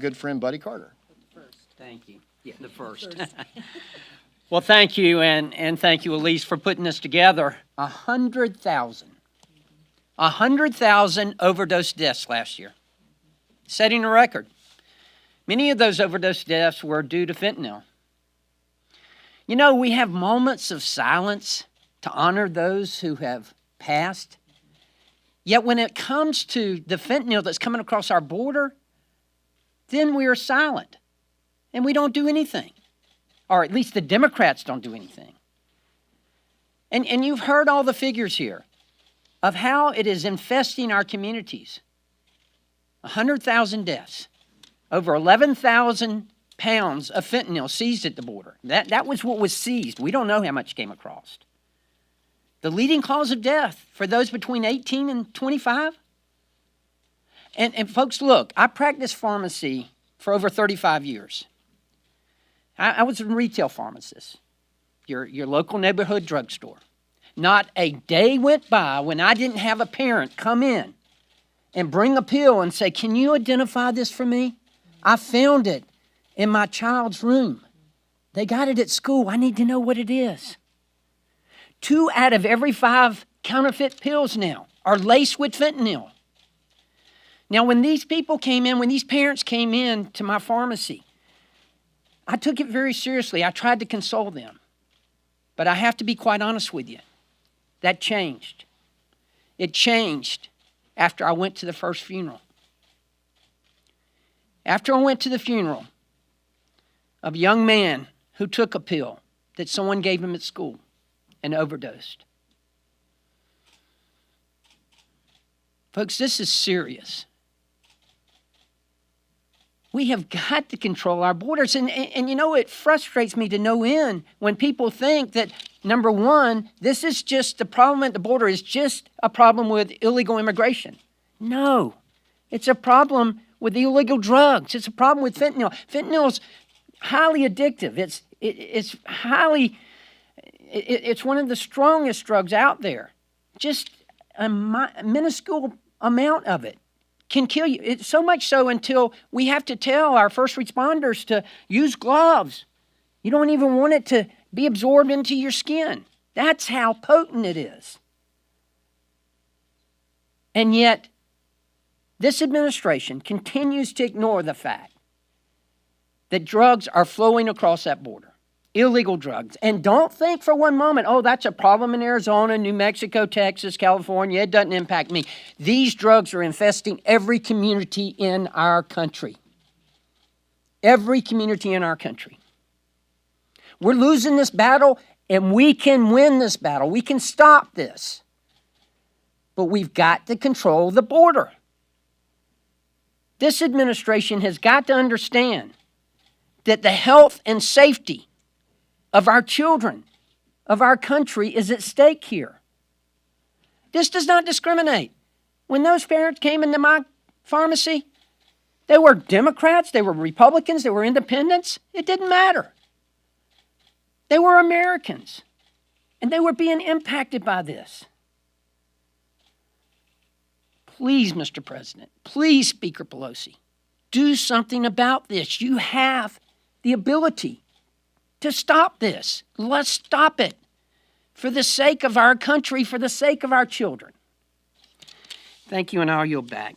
good friend Buddy Carter. Thank you. Yeah, the first. Well, thank you, and thank you, Elise, for putting this together. 100,000 overdose deaths last year, setting a record. Many of those overdose deaths were due to fentanyl. You know, we have moments of silence to honor those who have passed. Yet when it comes to the fentanyl that's coming across our border, then we are silent and we don't do anything. Or at least the Democrats don't do anything. And you've heard all the figures here of how it is infesting our communities. 100,000 deaths, over 11,000 pounds of fentanyl seized at the border. That was what was seized. We don't know how much came across. The leading cause of death for those between 18 and 25. And folks, look, I practiced pharmacy for over 35 years. I was a retail pharmacist, your local neighborhood drugstore. Not a day went by when I didn't have a parent come in and bring a pill and say, "Can you identify this for me? I found it in my child's room. They got it at school. I need to know what it is." 2 out of every 5 counterfeit pills now are laced with fentanyl. Now, when these parents came in to my pharmacy, I took it very seriously. I tried to console them. But I have to be quite honest with you. That changed. It changed after I went to the first funeral. After I went to the funeral of a young man who took a pill that someone gave him at school and overdosed. Folks, this is serious. We have got to control our borders. And you know, it frustrates me to no end when people think that, number one, this is just the problem at the border is just a problem with illegal immigration. No, it's a problem with illegal drugs. It's a problem with fentanyl. Fentanyl is highly addictive. It's one of the strongest drugs out there. Just a minuscule amount of it can kill you. It's so much so until we have to tell our first responders to use gloves. You don't even want it to be absorbed into your skin. That's how potent it is. And yet, this administration continues to ignore the fact that drugs are flowing across that border. Illegal drugs. And don't think for one moment, oh, that's a problem in Arizona, New Mexico, Texas, California. It doesn't impact me. These drugs are infesting every community in our country. Every community in our country. We're losing this battle, and we can win this battle. We can stop this. But we've got to control the border. This administration has got to understand that the health and safety of our children, of our country is at stake here. This does not discriminate. When those parents came into my pharmacy, they were Democrats, they were Republicans, they were independents. It didn't matter. They were Americans, and they were being impacted by this. Please, Mr. President, please, Speaker Pelosi, do something about this. You have the ability to stop this. Let's stop it for the sake of our country, for the sake of our children. Thank you, and I'll yield back.